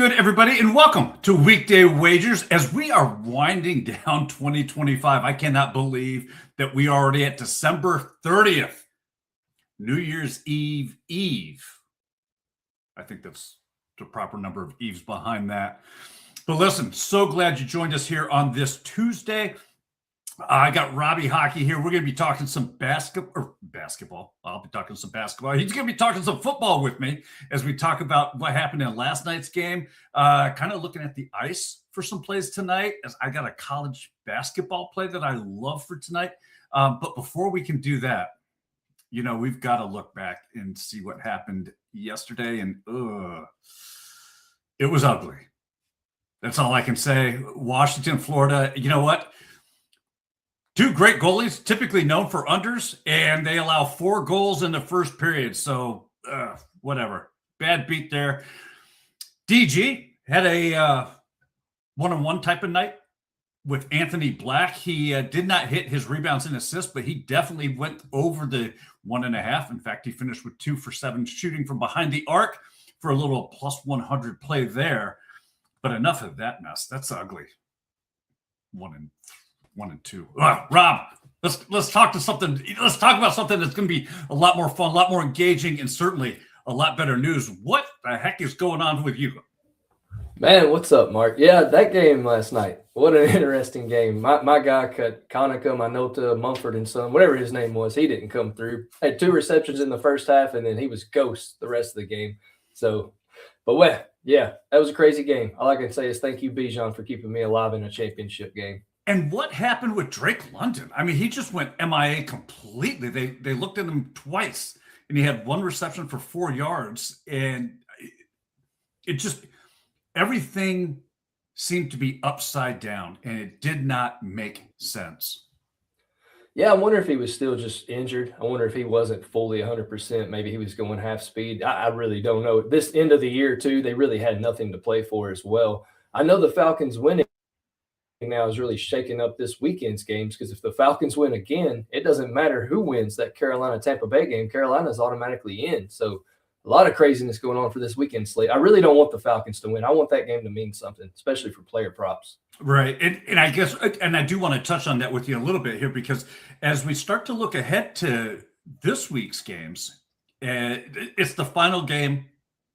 good, everybody, and welcome to Weekday Wagers as we are winding down 2025. I cannot believe that we are already at December 30th, New Year's Eve. I think that's the proper number of eves behind that. But listen, so glad you joined us here on this Tuesday. I got Robbie Hockey here. We're going to be talking some basketball. I'll be talking some basketball. He's going to be talking some football with me as we talk about what happened in last night's game. Kind of looking at the ice for some plays tonight, as I got a college basketball play that I love for tonight. But before we can do that, we've got to look back and see what happened yesterday. And it was ugly. That's all I can say. Washington, Florida, you know what? Two great goalies, typically known for unders, and they allow 4 goals in the first period. So, whatever. Bad beat there. DG had a one-on-one type of night with Anthony Black. He did not hit his rebounds and assists, but he definitely went over the 1.5. In fact, he finished with 2 for 7 shooting from behind the arc for a little plus 100 play there. But enough of that mess. That's ugly. 1 and 2. Rob, let's talk to something. Let's talk about something that's going to be a lot more fun, a lot more engaging, and certainly a lot better news. What the heck is going on with you? Man, what's up, Mark? Yeah, that game last night. What an interesting game. My guy cut Conica, Minota, Mumford and Son, whatever his name was. He didn't come through. Had 2 receptions in the first half, and then he was ghost the rest of the game. Yeah, that was a crazy game. All I can say is thank you, Bijan, for keeping me alive in a championship game. And what happened with Drake London? I mean, he just went MIA completely. They looked at him twice, and he had 1 reception for 4 yards, and it just everything seemed to be upside down, and it did not make sense. Yeah, I wonder if he was still just injured. I wonder if he wasn't fully 100%. Maybe he was going half speed. I really don't know. This end of the year, too, they really had nothing to play for as well. I know the Falcons winning now is really shaking up this weekend's games, because if the Falcons win again, it doesn't matter who wins that Carolina-Tampa Bay game. Carolina's automatically in. So a lot of craziness going on for this weekend slate. I really don't want the Falcons to win. I want that game to mean something, especially for player props. Right. And I guess, and I do want to touch on that with you a little bit here, because as we start to look ahead to this week's games, it's the final game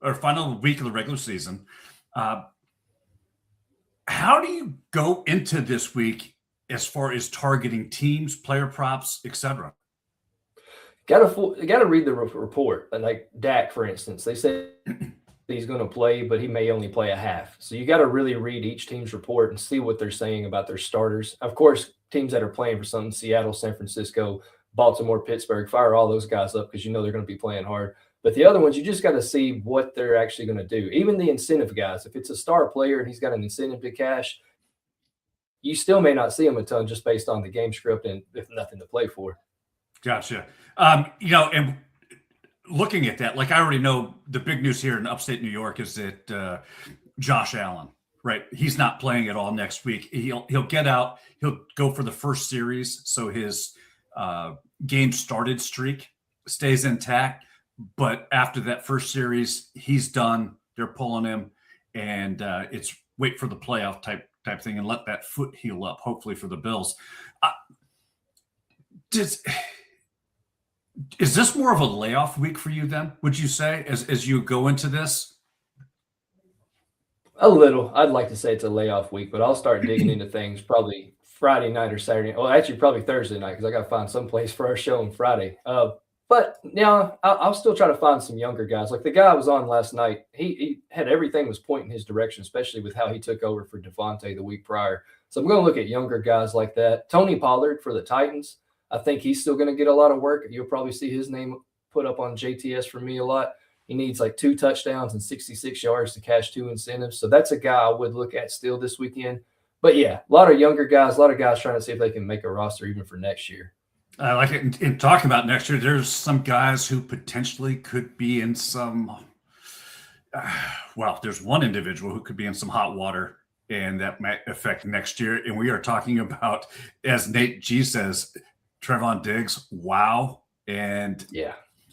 or final week of the regular season. How do you go into this week as far as targeting teams, player props, etc.? Got to read the report. Like Dak, for instance, they said he's going to play, but he may only play a half. So you got to really read each team's report and see what they're saying about their starters. Of course, teams that are playing for something, Seattle, San Francisco, Baltimore, Pittsburgh, fire all those guys up because they're going to be playing hard. But the other ones, you just got to see what they're actually going to do. Even the incentive guys, if it's a star player and he's got an incentive to cash, you still may not see him a ton just based on the game script and if nothing to play for. Gotcha. And looking at that, like I already know the big news here in upstate New York is that Josh Allen, right? He's not playing at all next week. He'll get out. He'll go for the first series. So his game started streak stays intact. But after that first series, he's done. They're pulling him, and it's wait for the playoff type thing and let that foot heal up, hopefully for the Bills. Is this more of a layoff week for you then, would you say, as you go into this? A little. I'd like to say it's a layoff week, but I'll start digging into things probably Friday night or Saturday. Well, actually, probably Thursday night because I got to find some place for our show on Friday. But I'll still try to find some younger guys. Like the guy I was on last night, he had everything was pointing his direction, especially with how he took over for Devontae the week prior. So I'm going to look at younger guys like that. Tony Pollard for the Titans. I think he's still going to get a lot of work. You'll probably see his name put up on JTS for me a lot. He needs like 2 touchdowns and 66 yards to cash 2 incentives. So that's a guy I would look at still this weekend. But yeah, a lot of younger guys, a lot of guys trying to see if they can make a roster even for next year. I like it. In talking about next year, there's some guys who potentially could be in some there's one individual who could be in some hot water, and that might affect next year. And we are talking about, as Nate G says, Trevon Diggs. Wow. And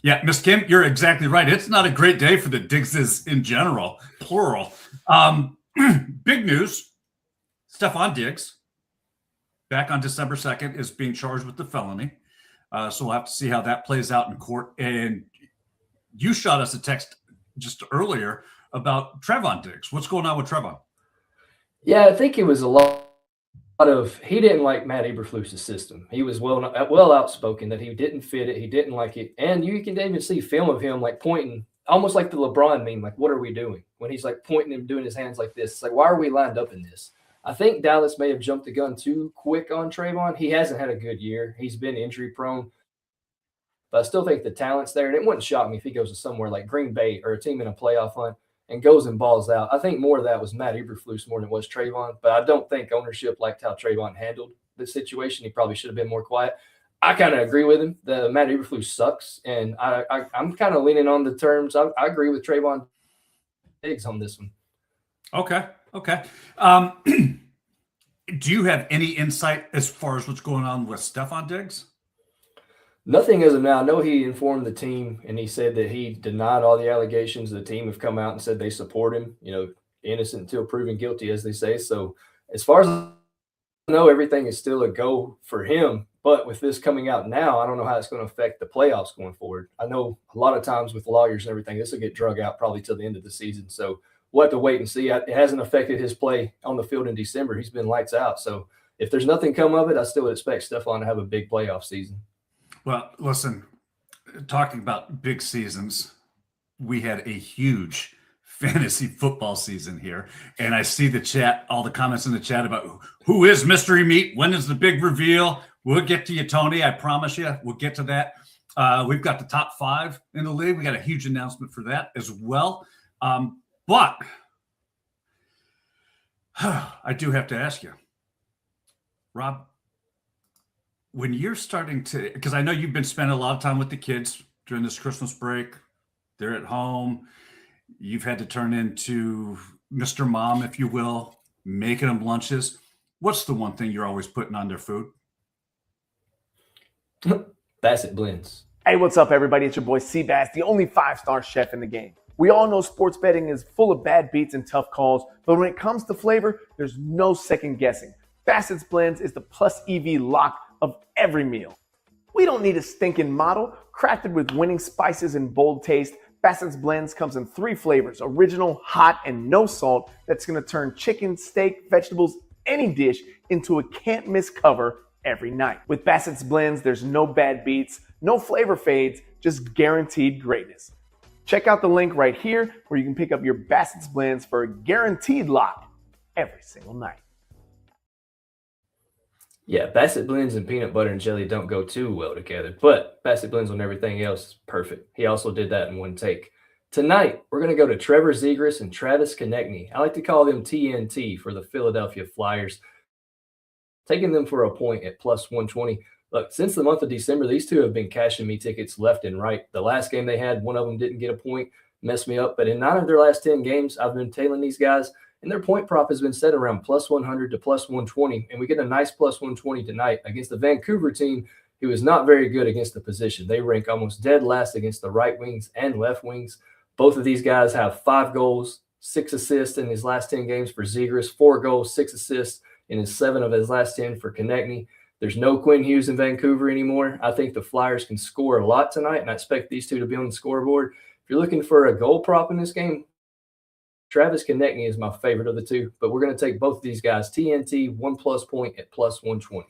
Yeah, Miss Kim, you're exactly right. It's not a great day for the Diggses in general, plural. Big news. Stephon Diggs, back on December 2nd, is being charged with the felony. So we'll have to see how that plays out in court. And you shot us a text just earlier about Trevon Diggs. What's going on with Trevon? Yeah, I think it was a lot of he didn't like Matt Eberflus's system. He was well outspoken that he didn't fit it. He didn't like it. And you can even see film of him like pointing, almost like the LeBron meme, like, what are we doing? When he's like pointing and doing his hands like this. It's like, why are we lined up in this? I think Dallas may have jumped the gun too quick on Trevon. He hasn't had a good year. He's been injury prone. But I still think the talent's there. And it wouldn't shock me if he goes to somewhere like Green Bay or a team in a playoff hunt and goes and balls out. I think more of that was Matt Eberflus more than it was Trevon. But I don't think ownership liked how Trevon handled the situation. He probably should have been more quiet. I kind of agree with him. The Matt Eberflus sucks. And I'm kind of leaning on the terms. I agree with Trevon Diggs on this one. Okay. Do you have any insight as far as what's going on with Stephon Diggs? Nothing as of now. I know he informed the team, and he said that he denied all the allegations. The team have come out and said they support him, innocent until proven guilty, as they say. So as far as I know, everything is still a go for him. But with this coming out now, I don't know how it's going to affect the playoffs going forward. I know a lot of times with lawyers and everything, this will get drug out probably till the end of the season. So we'll have to wait and see. It hasn't affected his play on the field in December. He's been lights out. So if there's nothing come of it, I still would expect Stephon to have a big playoff season. Well, listen, talking about big seasons, we had a huge fantasy football season here. And I see the chat, all the comments in the chat about who is Mystery Meat? When is the big reveal? We'll get to you, Tony. I promise you, we'll get to that. We've got the top 5 in the league. We got a huge announcement for that as well. But I do have to ask you, Rob, when you're starting to, because I know you've been spending a lot of time with the kids during this Christmas break, they're at home, you've had to turn into Mr. Mom, if you will, making them lunches. What's the one thing you're always putting on their food? Bassett blends. Hey, what's up, everybody? It's your boy Seabass, the only 5-star chef in the game. We all know sports betting is full of bad beats and tough calls, but when it comes to flavor, there's no second guessing. Bassett's Blends is the plus EV lock of every meal. We don't need a stinking model. Crafted with winning spices and bold taste, Bassett's Blends comes in 3 flavors, original, hot, and no salt, that's gonna turn chicken, steak, vegetables, any dish into a can't miss cover every night. With Bassett's Blends, there's no bad beats, no flavor fades, just guaranteed greatness. Check out the link right here where you can pick up your Bassett's Blends for a guaranteed lock every single night. Yeah, Bassett blends and peanut butter and jelly don't go too well together, but Bassett blends on everything else is perfect. He also did that in one take. Tonight, we're going to go to Trevor Zegras and Travis Konechny. I like to call them TNT for the Philadelphia Flyers. Taking them for a point at plus 120. Look, since the month of December, these two have been cashing me tickets left and right. The last game they had, one of them didn't get a point, messed me up. But in 9 of their last 10 games, I've been tailing these guys. And their point prop has been set around plus 100 to plus 120. And we get a nice plus 120 tonight against the Vancouver team, who is not very good against the position. They rank almost dead last against the right wings and left wings. Both of these guys have 5 goals, 6 assists in his last 10 games for Zegras, 4 goals, 6 assists in his 7 of his last 10 for Konechny. There's no Quinn Hughes in Vancouver anymore. I think the Flyers can score a lot tonight, and I expect these two to be on the scoreboard. If you're looking for a goal prop in this game, Travis Konechny is my favorite of the two, but we're going to take both of these guys. TNT, 1+ point at plus 120.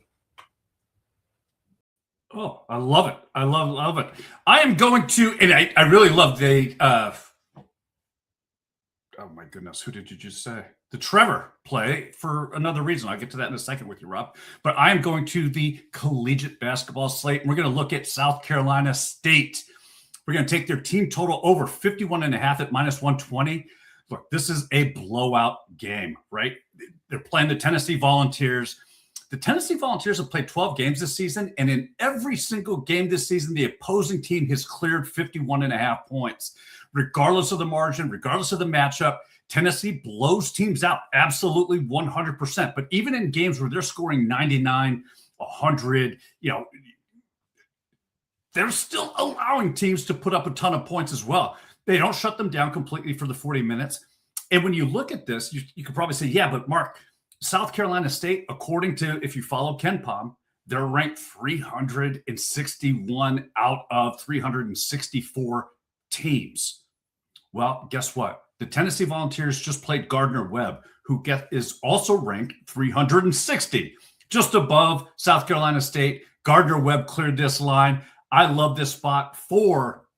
Oh, I love it. I love it. I am going to, and I really love the, oh my goodness, who did you just say? The Trevor play for another reason. I'll get to that in a second with you, Rob. But I am going to the collegiate basketball slate, and we're going to look at South Carolina State. We're going to take their team total over 51.5 at minus 120. Look, this is a blowout game, right? They're playing the Tennessee Volunteers. The Tennessee Volunteers have played 12 games this season, and in every single game this season, the opposing team has cleared 51.5 points. Regardless of the margin, regardless of the matchup, Tennessee blows teams out absolutely 100%. But even in games where they're scoring 99, 100, they're still allowing teams to put up a ton of points as well. They don't shut them down completely for the 40 minutes. And when you look at this, you could probably say, yeah, but Mark, South Carolina State, according to, if you follow KenPom, they're ranked 361 out of 364 teams. Well, guess what? The Tennessee Volunteers just played Gardner-Webb, who is also ranked 360, just above South Carolina State. Gardner-Webb cleared this line. I love this spot for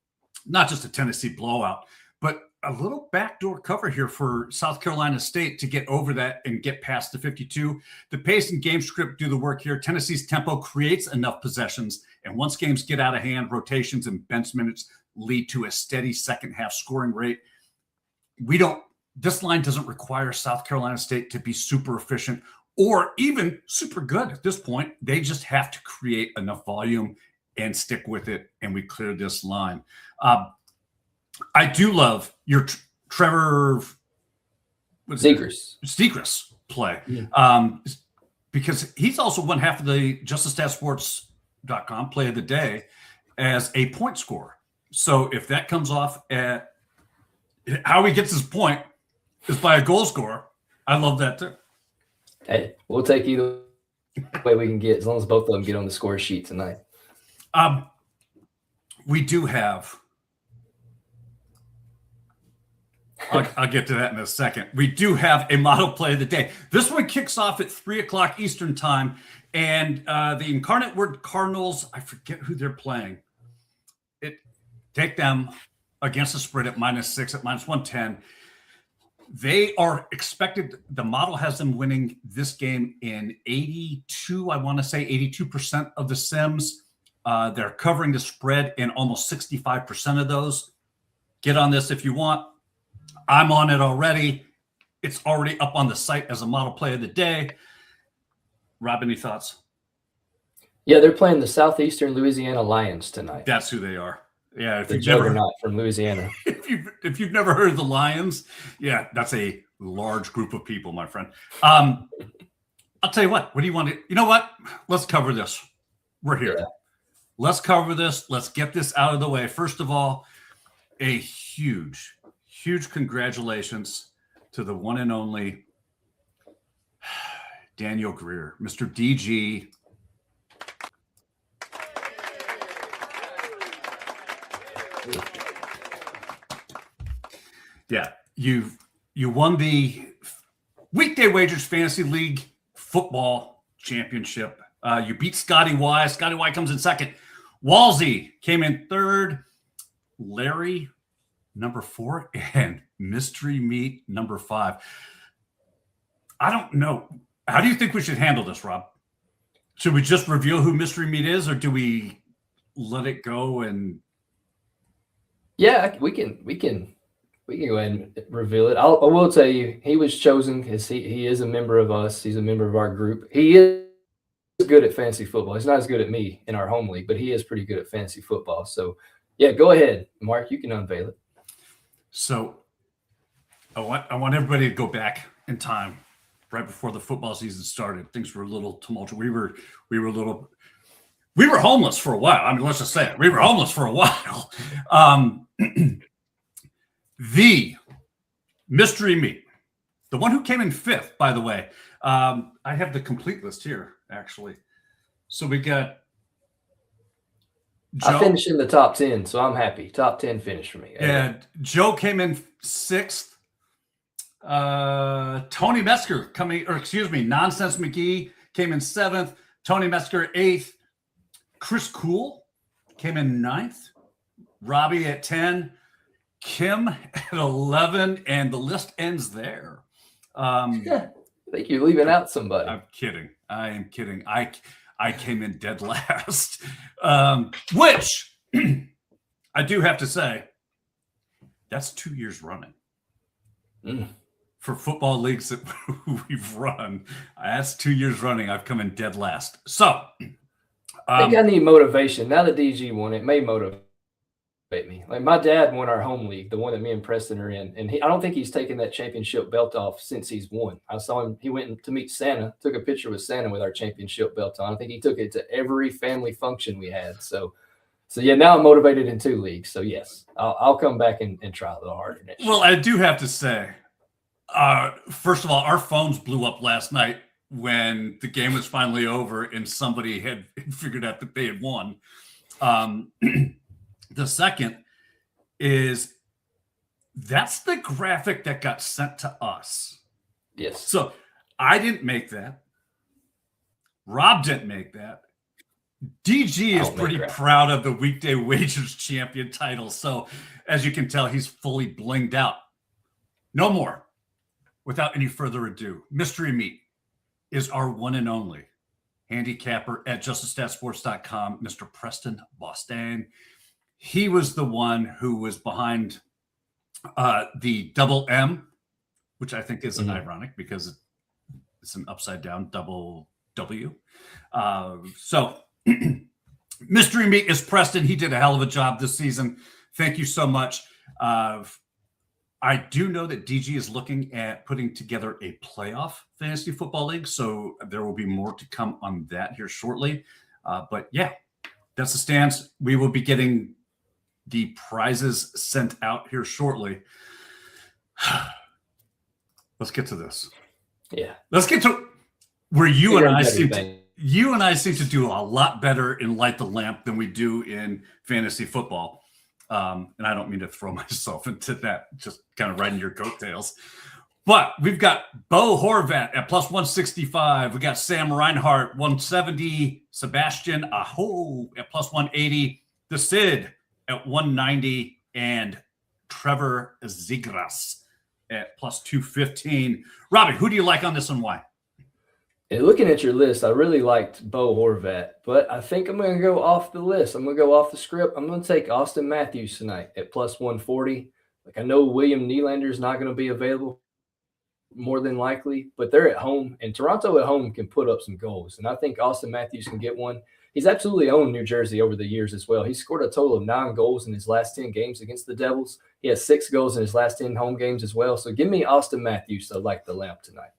not just a Tennessee blowout, but a little backdoor cover here for South Carolina State to get over that and get past the 52. The pace and game script do the work here. Tennessee's tempo creates enough possessions, and once games get out of hand, rotations and bench minutes lead to a steady second half scoring rate. This line doesn't require South Carolina State to be super efficient or even super good at this point. They just have to create enough volume and stick with it, and we clear this line. I do love your Trevor Stegris play, because he's also one half of the JusticeStatSports.com play of the day as a point scorer. So if that comes off at how he gets his point is by a goal scorer, I love that too. Hey, we'll take either way we can get, as long as both of them get on the score sheet tonight. We do have. I'll get to that in a second. We do have a model play of the day. This one kicks off at 3:00 Eastern time, and the Incarnate Word Cardinals, I forget who they're playing. Take them against the spread at -6 at -110. They are expected, the model has them winning this game in 82% of the sims. They're covering the spread in almost 65% of those. Get on this if you want. I'm on it already. It's already up on the site as a model play of the day. Rob, any thoughts? Yeah, they're playing the Southeastern Louisiana Lions tonight. That's who they are. Yeah, if you've never not from Louisiana. If you've never heard of the Lions, yeah, that's a large group of people, my friend. I'll tell you what. What do you want to? You know what? Let's cover this. We're here. Yeah. Let's cover this. Let's get this out of the way. First of all, a huge congratulations to the one and only Daniel Greer, Mr. DG. Yeah, you won the Weekday Wagers Fantasy League Football Championship. You beat Scotty Y. Scotty Y comes in second. Walsey came in third. Larry, number 4, and Mystery Meat, number 5. I don't know. How do you think we should handle this, Rob? Should we just reveal who Mystery Meat is, or do we let it go and? Yeah, we can go ahead and reveal it. I will tell you, he was chosen because he is a member of us. He's a member of our group. He is good at fantasy football. He's not as good at me in our home league, but he is pretty good at fantasy football. So, yeah, go ahead, Mark. You can unveil it. So, I want everybody to go back in time, right before the football season started. Things were a little tumultuous. We were homeless for a while. I mean, let's just say it. We were homeless for a while. The Mystery Meat, the one who came in 5th, by the way. I have the complete list here, actually. So we got Joe. I finished in the top 10, so I'm happy. Top 10 finish for me. And Joe came in 6th. Tony Metzger Nonsense McGee came in 7th. Tony Metzger 8th. Chris Cool came in 9th. Robbie at 10. Kim at 11, and the list ends there. I think you're leaving out somebody. I'm kidding. I am kidding. I came in dead last, which I do have to say, that's 2 years running. For football leagues that we've run. That's 2 years running. I've come in dead last. So I think I need motivation. Now that DG won, it may motivate me. Like my dad won our home league, the one that me and Preston are in, and I don't think he's taken that championship belt off since he's won. I saw him. He went to meet Santa, took a picture with Santa with our championship belt on. I think he took it to every family function we had. So So yeah, now I'm motivated in 2 leagues. So yes, I'll come back and try a little harder next year. Well, I do have to say, first of all, our phones blew up last night when the game was finally over and somebody had figured out that they had won. The second is that's the graphic that got sent to us. Yes. So I didn't make that. Rob didn't make that. DG is pretty proud of the Weekday Wagers champion title. So as you can tell, he's fully blinged out. No more. Without any further ado, Mystery Meat is our one and only handicapper at justicestatsports.com, Mr. Preston Boston. He was the one who was behind the double M, which I think is ironic because it's an upside down double W. So Mystery Meat is Preston. He did a hell of a job this season. Thank you so much. I do know that DG is looking at putting together a playoff fantasy football league, so there will be more to come on that here shortly. But yeah, that's the stance. We will be getting the prizes sent out here shortly. Let's get to this. Yeah. Let's get to where you and I seem to do a lot better in Light the Lamp than we do in fantasy football. And I don't mean to throw myself into that, just kind of riding your coattails. But we've got Bo Horvat at plus 165. We got Sam Reinhart, 170. Sebastian Aho at plus 180. The Sid at 190. And Trevor Zigras at plus 215. Robbie, who do you like on this and why? And looking at your list, I really liked Bo Horvat, but I think I'm going to go off the list. I'm going to go off the script. I'm going to take Austin Matthews tonight at plus 140. Like, I know William Nylander is not going to be available more than likely, but they're at home, and Toronto at home can put up some goals. And I think Austin Matthews can get one. He's absolutely owned New Jersey over the years as well. He scored a total of 9 goals in his last 10 games against the Devils. He has 6 goals in his last 10 home games as well. So give me Austin Matthews to light the lamp tonight.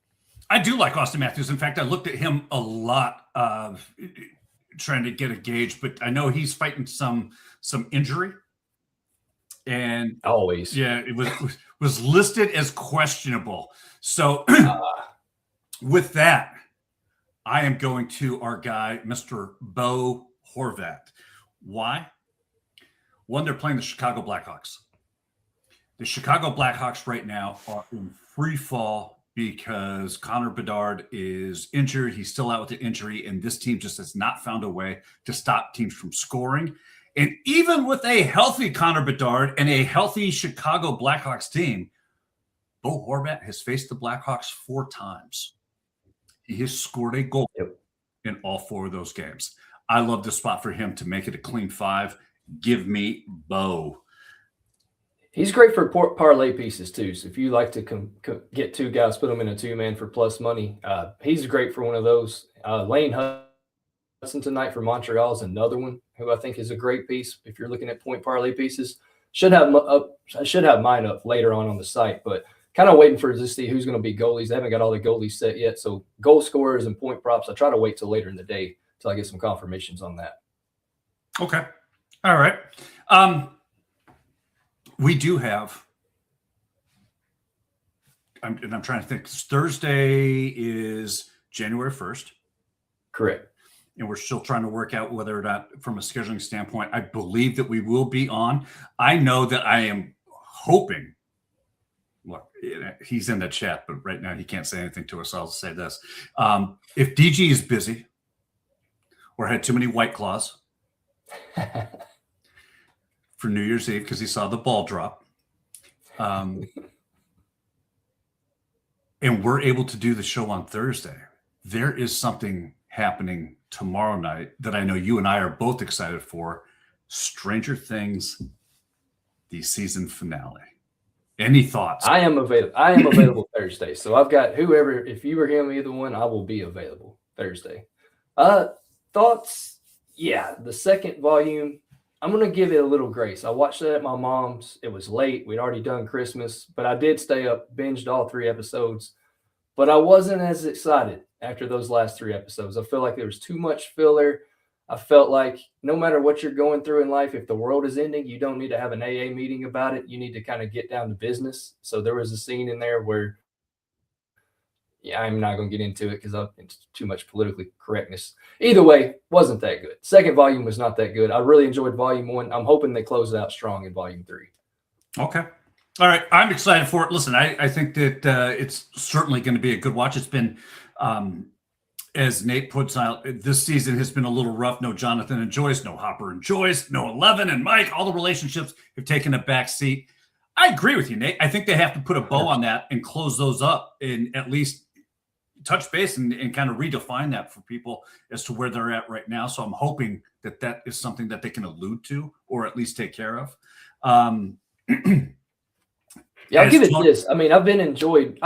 I do like Austin Matthews. In fact, I looked at him a lot, trying to get a gauge, but I know he's fighting some injury. And always, yeah, it was listed as questionable. So with that, I am going to our guy, Mr. Bo Horvat. Why? One, they're playing the Chicago Blackhawks. The Chicago Blackhawks right now are in free fall because Connor Bedard is injured. He's still out with the injury, and this team just has not found a way to stop teams from scoring. And even with a healthy Connor Bedard and a healthy Chicago Blackhawks team, Bo Horvat has faced the Blackhawks 4 times. He has scored a goal in all 4 of those games. I love the spot for him to make it a clean 5. Give me Bo. He's great for parlay pieces too. So if you like to get 2 guys, put them in a 2-man for plus money, he's great for one of those. Lane Hudson tonight for Montreal is another one who I think is a great piece. If you're looking at point parlay pieces, I should have mine up later on the site, but kind of waiting to see who's going to be goalies. They haven't got all the goalies set yet. So goal scorers and point props, I try to wait till later in the day till I get some confirmations on that. Okay. All right. We do have, I'm trying to think, Thursday is January 1st. Correct. And we're still trying to work out whether or not, from a scheduling standpoint, I believe that we will be on. I know that I am hoping, look, he's in the chat, but right now he can't say anything to us. So I'll say this. If DG is busy or had too many White Claws for New Year's Eve because he saw the ball drop, and we're able to do the show on Thursday, there is something happening tomorrow night that I know you and I are both excited for. Stranger Things, the season finale. Any thoughts? I am available Thursday. So I've got whoever, if you or him, either one, I will be available Thursday. Thoughts? Yeah, the second volume, I'm going to give it a little grace. I watched that at my mom's. It was late. We'd already done Christmas, but I did stay up, binged all 3 episodes. But I wasn't as excited after those last 3 episodes. I feel like there was too much filler. I felt like no matter what you're going through in life, if the world is ending, you don't need to have an AA meeting about it. You need to kind of get down to business. So there was a scene in there where, yeah, I'm not going to get into it because it's too much politically correctness. Either way, wasn't that good. Second volume was not that good. I really enjoyed volume 1. I'm hoping they close it out strong in volume 3. Okay. All right. I'm excited for it. Listen, I think that it's certainly going to be a good watch. It's been, as Nate puts out, this season has been a little rough. No Jonathan and Joyce, no Hopper and Joyce, no 11 and Mike. All the relationships have taken a back seat. I agree with you, Nate. I think they have to put a bow on that and close those up and at least touch base and kind of redefine that for people as to where they're at right now. So I'm hoping that that is something that they can allude to or at least take care of. Yeah, I'll give it this. I mean, I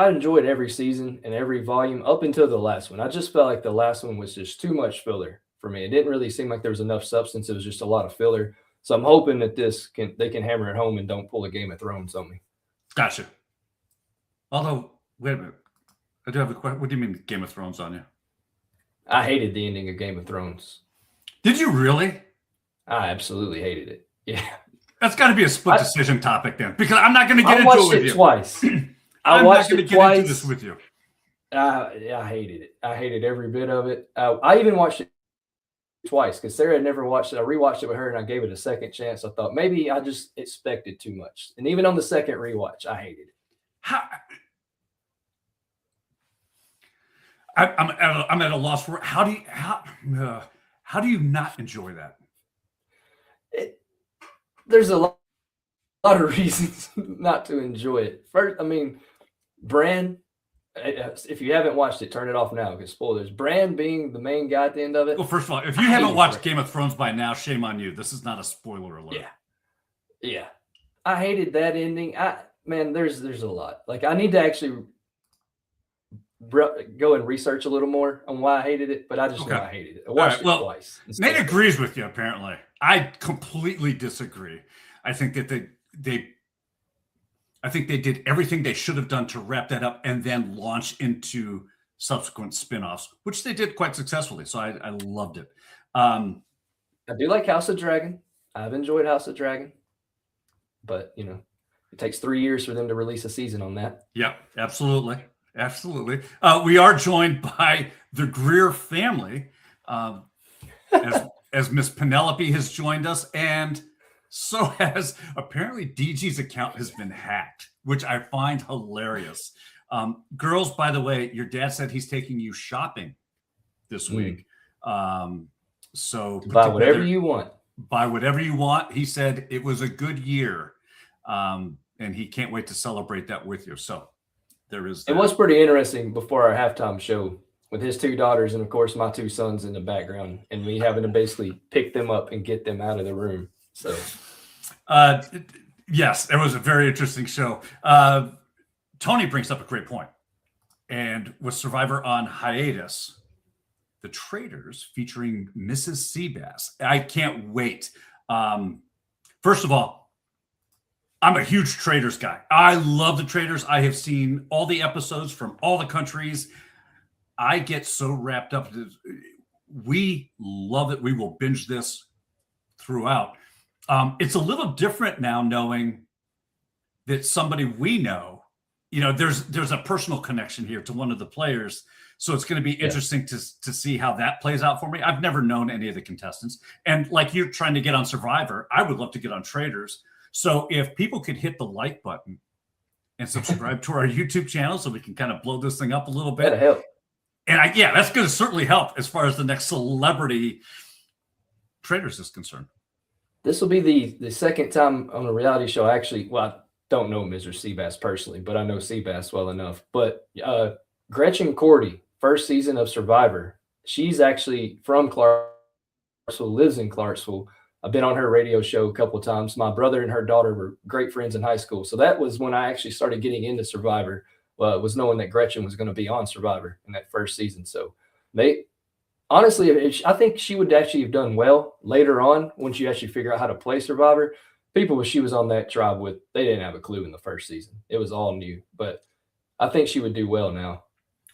enjoyed every season and every volume up until the last one. I just felt like the last one was just too much filler for me. It didn't really seem like there was enough substance. It was just a lot of filler. So I'm hoping that they can hammer it home and don't pull a Game of Thrones on me. Gotcha. Although, wait a minute. I do have a question. What do you mean Game of Thrones on you? I hated the ending of Game of Thrones. Did you really? I absolutely hated it. Yeah. That's got to be a split decision topic then, because I'm not going to get into it with you. Twice. I'm not going to get into this with you. I hated it. I hated every bit of it. I even watched it twice because Sarah had never watched it. I rewatched it with her and I gave it a second chance. I thought maybe I just expected too much. And even on the second rewatch, I hated it. I'm at a loss for how do you not enjoy that? There's a lot of reasons not to enjoy it. First, I mean, Bran, if you haven't watched it, turn it off now because spoilers. Bran being the main guy at the end of it. Well, first of all, if you haven't watched Game of Thrones by now, shame on you. This is not a spoiler alert. Yeah. I hated that ending. There's a lot. Like I need to actually go and research a little more on why I hated it, but I just know I hated it. I watched it twice. Nate agrees with you, apparently. I completely disagree. I think that they did everything they should have done to wrap that up and then launch into subsequent spinoffs, which they did quite successfully. So I loved it. I do like House of Dragon. I've enjoyed House of Dragon, but it takes 3 years for them to release a season on that. Yeah, absolutely. Absolutely. We are joined by the Greer family, as Miss Penelope has joined us, and so has apparently DG's account has been hacked, which I find hilarious. Girls, by the way, your dad said he's taking you shopping this week. So buy whatever you want. Buy whatever you want. He said it was a good year, and he can't wait to celebrate that with you. So there is that. It was pretty interesting before our halftime show with his 2 daughters and, of course, my 2 sons in the background and me having to basically pick them up and get them out of the room. So, yes, it was a very interesting show. Tony brings up a great point. And with Survivor on hiatus, the Traders featuring Mrs. Seabass. I can't wait. First of all, I'm a huge Traders guy. I love the Traders. I have seen all the episodes from all the countries. I get so wrapped up. We love it. We will binge this throughout. It's a little different now knowing that somebody we know, there's a personal connection here to one of the players. So it's going to be interesting to see how that plays out for me. I've never known any of the contestants. And like you're trying to get on Survivor, I would love to get on Traders. So if people could hit the like button and subscribe to our YouTube channel so we can kind of blow this thing up a little bit. That'll help. And that's going to certainly help as far as the next celebrity Traders is concerned. This will be the second time on a reality show. Actually, I don't know Mr. Seabass personally, but I know Seabass well enough. But Gretchen Cordy, first season of Survivor, she's actually from Clarksville, lives in Clarksville. I've been on her radio show a couple of times. My brother and her daughter were great friends in high school. So that was when I actually started getting into Survivor, was knowing that Gretchen was going to be on Survivor in that first season. So honestly, I think she would actually have done well later on once you actually figure out how to play Survivor. People she was on that tribe with, they didn't have a clue in the first season. It was all new. But I think she would do well now.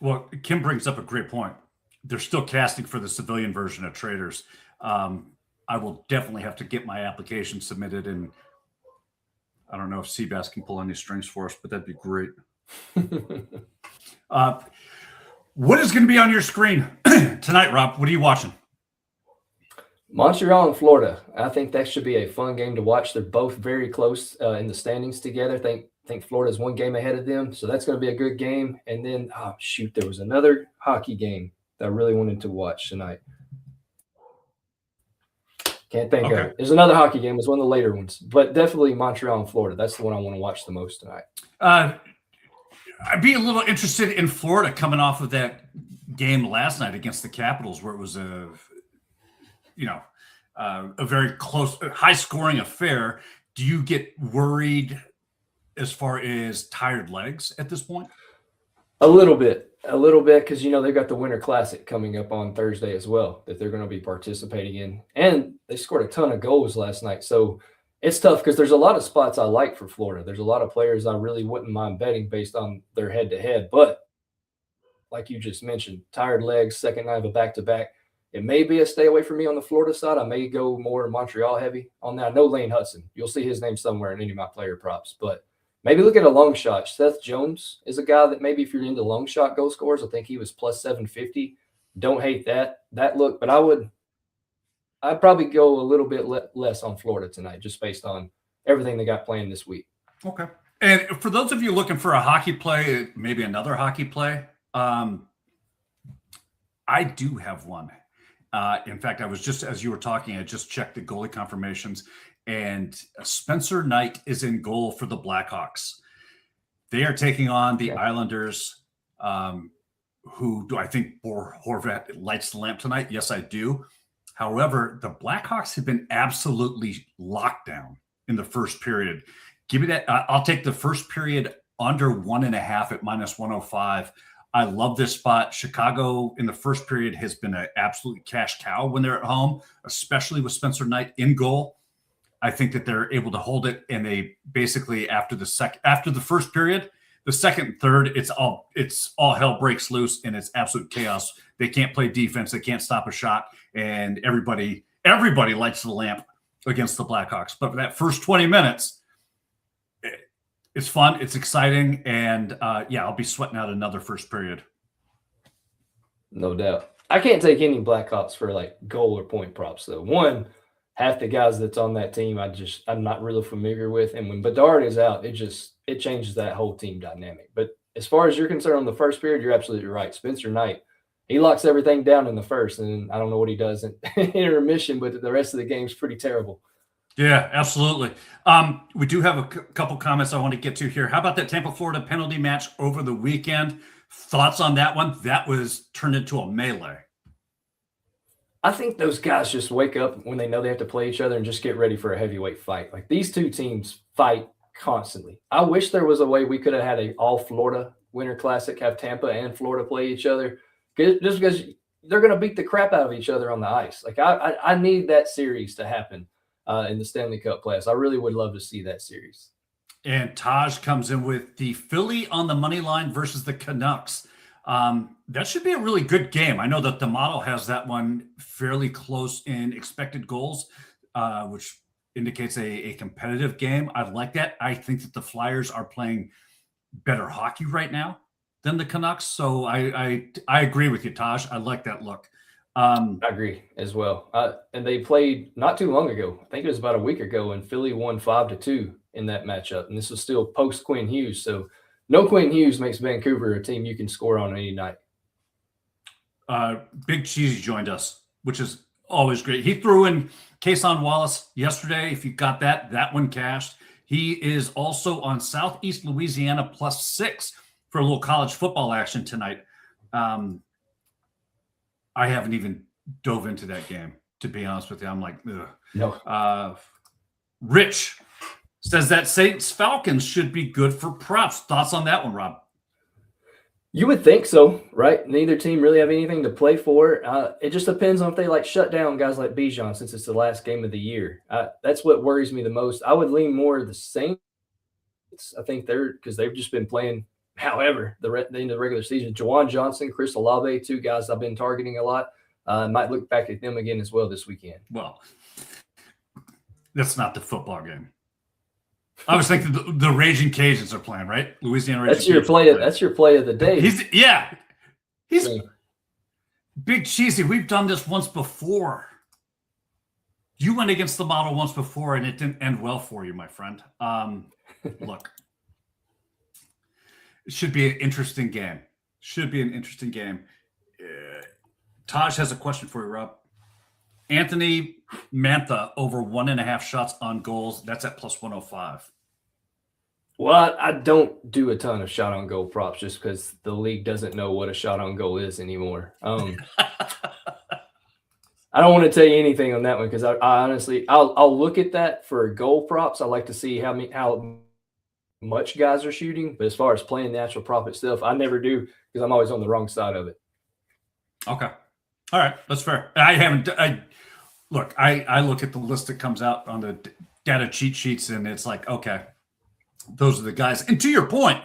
Well, Kim brings up a great point. They're still casting for the civilian version of Traders. I will definitely have to get my application submitted, and I don't know if Seabass can pull any strings for us, but that'd be great. What is going to be on your screen tonight, Rob? What are you watching? Montreal and Florida. I think that should be a fun game to watch. They're both very close in the standings together. I think Florida's one game ahead of them, so that's going to be a good game. And then, there was another hockey game that I really wanted to watch tonight. Can't think of it. There's another hockey game. It's one of the later ones, but definitely Montreal and Florida. That's the one I want to watch the most tonight. I'd be a little interested in Florida coming off of that game last night against the Capitals, where it was a very close, high-scoring affair. Do you get worried as far as tired legs at this point? A little bit, because they've got the Winter Classic coming up on Thursday as well that they're going to be participating in, and they scored a ton of goals last night. So it's tough because there's a lot of spots I like for Florida. There's a lot of players I really wouldn't mind betting based on their head-to-head, but like you just mentioned, tired legs, second night of a back-to-back. It may be a stay away from me on the Florida side. I may go more Montreal heavy on that. I know Lane Hudson. You'll see his name somewhere in any of my player props, but maybe look at a long shot. Seth Jones is a guy that maybe if you're into long shot goal scores, I think he was plus 750. Don't hate that look, but I'd probably go a little bit less on Florida tonight, just based on everything they got playing this week. Okay. And for those of you looking for a hockey play, maybe another hockey play, I do have one. In fact, I was just, as you were talking, I just checked the goalie confirmations, and Spencer Knight is in goal for the Blackhawks. They are taking on the Islanders, who do I think Horvat lights the lamp tonight? Yes, I do. However, the Blackhawks have been absolutely locked down in the first period. Give me that. I'll take the first period under 1.5 at -105. I love this spot. Chicago in the first period has been an absolute cash cow when they're at home, especially with Spencer Knight in goal. I think that they're able to hold it, and they basically after the first period, the second and third, it's all hell breaks loose, and it's absolute chaos. They can't play defense, they can't stop a shot, and everybody lights the lamp against the Blackhawks. But for that first 20 minutes, it's fun, it's exciting, and I'll be sweating out another first period. No doubt. I can't take any Blackhawks for like goal or point props though. One, half the guys that's on that team I'm not really familiar with, and when Bedard is out, it changes that whole team dynamic. But as far as you're concerned on the first period, you're absolutely right. Spencer Knight, he locks everything down in the first, and I don't know what he does in intermission, but the rest of the game's pretty terrible. Yeah, absolutely. We do have a couple comments I want to get to here. How about that Tampa-Florida penalty match over the weekend? Thoughts on that one? That was turned into a melee. I think those guys just wake up when they know they have to play each other and just get ready for a heavyweight fight. Like, these two teams fight constantly. I wish there was a way we could have had an all-Florida Winter Classic, have Tampa and Florida play each other, just because they're going to beat the crap out of each other on the ice. Like, I need that series to happen. In the Stanley Cup playoffs. I really would love to see that series. And Taj comes in with the Philly on the money line versus the Canucks. That should be a really good game. I know that the model has that one fairly close in expected goals, which indicates a competitive game. I like that. I think that the Flyers are playing better hockey right now than the Canucks. So I agree with you, Taj. I like that look. I agree as well. And they played not too long ago. I think it was about a week ago, and Philly won 5-2 in that matchup. And this was still post Quinn Hughes. So no Quinn Hughes makes Vancouver a team you can score on any night. Big Cheesy joined us, which is always great. He threw in Kason Wallace yesterday. If you got that one cashed. He is also on Southeast Louisiana +6 for a little college football action tonight. I haven't even dove into that game, to be honest with you. I'm like, ugh. No. Rich says that Saints Falcons should be good for props. Thoughts on that one, Rob? You would think so, right? Neither team really have anything to play for. It just depends on if they shut down guys like Bijan since it's the last game of the year. That's what worries me the most. I would lean more the Saints. I think because they've just been playing. However, the end of the regular season, Juwan Johnson, Chris Olave, two guys I've been targeting a lot. Might look back at them again as well this weekend. Well, that's not the football game. I was thinking the Raging Cajuns are playing, right? Louisiana Raging That's your Cajuns That's your play of the day. He's Big Cheesy. We've done this once before. You went against the model once before, and it didn't end well for you, my friend. Look, it should be an interesting game. Taj has a question for you, Rob. Anthony Mantha over 1.5 shots on goals. That's at plus 105. Well, I don't do a ton of shot on goal props just because the league doesn't know what a shot on goal is anymore. I don't want to tell you anything on that one because I honestly, I'll look at that for goal props. I like to see how much guys are shooting, but as far as playing the actual prop itself, I never do because I'm always on the wrong side of it. Okay, all right, that's fair. I look at the list that comes out on the data cheat sheets, and it's like, okay, those are the guys. And to your point,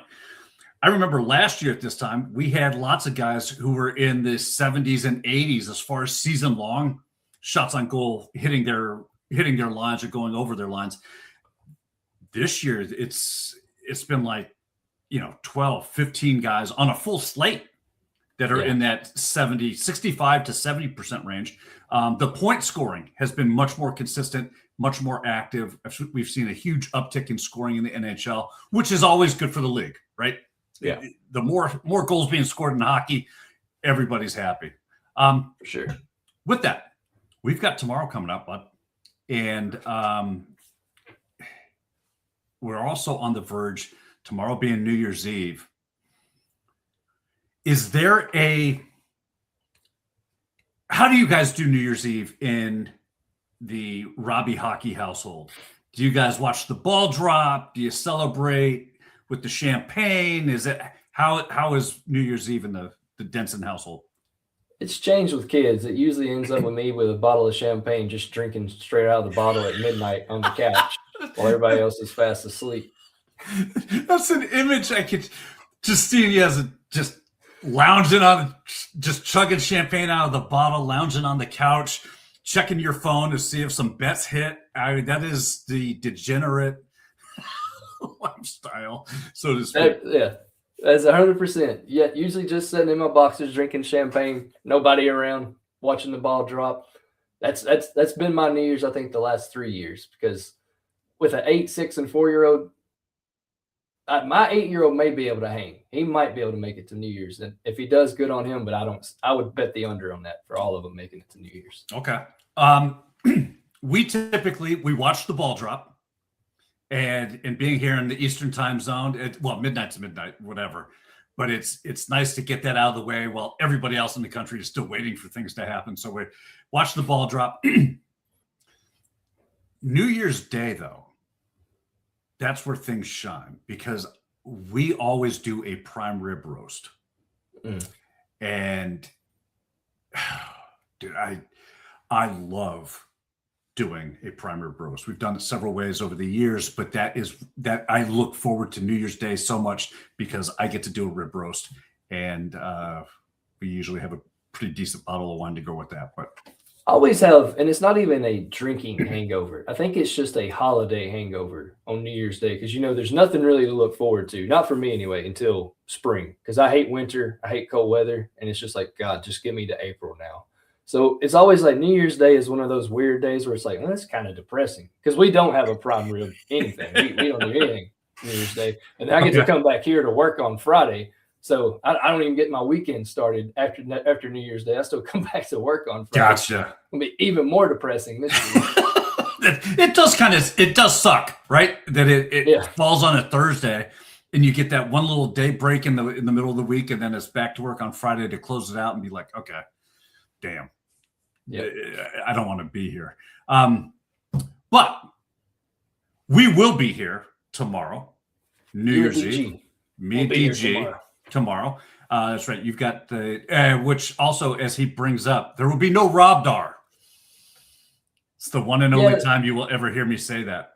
I remember last year at this time, we had lots of guys who were in the 70s and 80s as far as season long shots on goal, hitting their lines or going over their lines. This year, it's been like, 12, 15 guys on a full slate that are in that 65 to 70% range. The point scoring has been much more consistent, much more active. We've seen a huge uptick in scoring in the NHL, which is always good for the league, right? Yeah. The more goals being scored in hockey, everybody's happy. For sure. With that, we've got tomorrow coming up, bud. And we're also on the verge, tomorrow being New Year's Eve. How do you guys do New Year's Eve in the Robbie hockey household? Do you guys watch the ball drop? Do you celebrate with the champagne? How is New Year's Eve in the Denson household? It's changed with kids. It usually ends up with me with a bottle of champagne, just drinking straight out of the bottle at midnight on the couch while everybody else is fast asleep. That's an image I could just see you as just lounging just chugging champagne out of the bottle, lounging on the couch, checking your phone to see if some bets hit. I mean, that is the degenerate lifestyle, so to speak. That's 100%. Yeah, usually just sitting in my boxers, drinking champagne, nobody around, watching the ball drop. That's been my New Year's, I think, the last 3 years, because with an 8, 6, and 4-year-old, my 8-year-old may be able to hang. He might be able to make it to New Year's. And if he does, good on him, but I would bet the under on that for all of them making it to New Year's. Okay. We watch the ball drop, and being here in the Eastern time zone, midnight to midnight, whatever. But it's nice to get that out of the way while everybody else in the country is still waiting for things to happen. So we watch the ball drop. New Year's Day, though, that's where things shine, because we always do a prime rib roast. And dude, I love doing a prime rib roast. We've done it several ways over the years, but that I look forward to New Year's Day so much because I get to do a rib roast, and we usually have a pretty decent bottle of wine to go with that. But I always have, and it's not even a drinking hangover. I think it's just a holiday hangover on New Year's Day, because there's nothing really to look forward to, not for me anyway, until spring, because I hate winter, I hate cold weather, and it's just like, God, just get me to April now. So it's always like New Year's Day is one of those weird days where it's like, well, that's kind of depressing, because we don't have a prime rib anything. We don't do anything New Year's Day, and I get to come back here to work on Friday. So I don't even get my weekend started after New Year's Day. I still come back to work on Friday. Gotcha. It'll be even more depressing this year. It does suck, right? That it falls on a Thursday, and you get that one little day break in the middle of the week, and then it's back to work on Friday to close it out and be like, okay, damn, I don't want to be here. But we will be here tomorrow, New Year's Eve. Me and DG. Tomorrow. That's right. You've got the which also, as he brings up, there will be no Rob Dar. It's the one and only time you will ever hear me say that.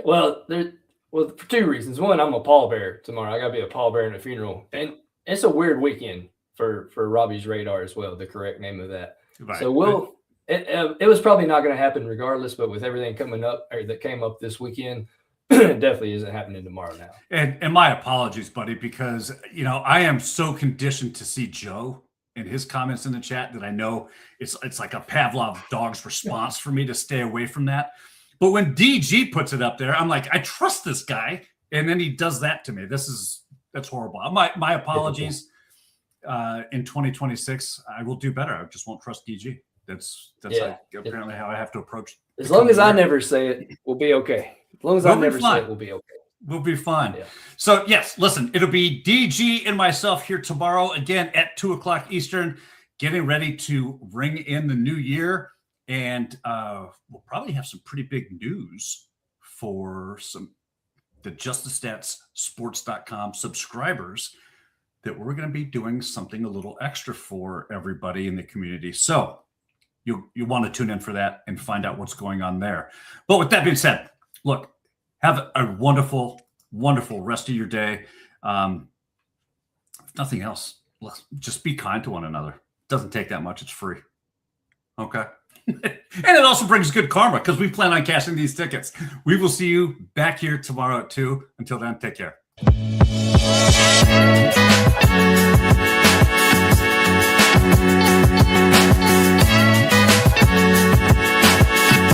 Well, for 2 reasons. One, I'm a pallbearer tomorrow. I got to be a pallbearer in a funeral, and it's a weird weekend for Robbie's Radar as well. The correct name of that. Right. So it was probably not going to happen regardless, but with everything coming up or that came up this weekend, it definitely isn't happening tomorrow now. And my apologies, buddy, because I am so conditioned to see Joe and his comments in the chat that I know it's like a Pavlov dog's response for me to stay away from that. But when DG puts it up there, I'm like, I trust this guy, and then he does that to me. That's horrible. My apologies. In 2026, I will do better. I just won't trust DG. That's apparently how I have to approach. As long as I never say it, we'll be okay. As long as I never say it, we'll be okay. We'll be fine. Yeah. So yes, listen, it'll be DG and myself here tomorrow again at 2:00 Eastern, getting ready to ring in the new year, and we'll probably have some pretty big news for the JusticeStatsSports.com subscribers that we're going to be doing something a little extra for everybody in the community. So you want to tune in for that and find out what's going on there. But with that being said, look, have a wonderful, wonderful rest of your day. If nothing else, just be kind to one another. It doesn't take that much. It's free. Okay. And it also brings good karma because we plan on cashing these tickets. We will see you back here tomorrow at 2. Until then, take care.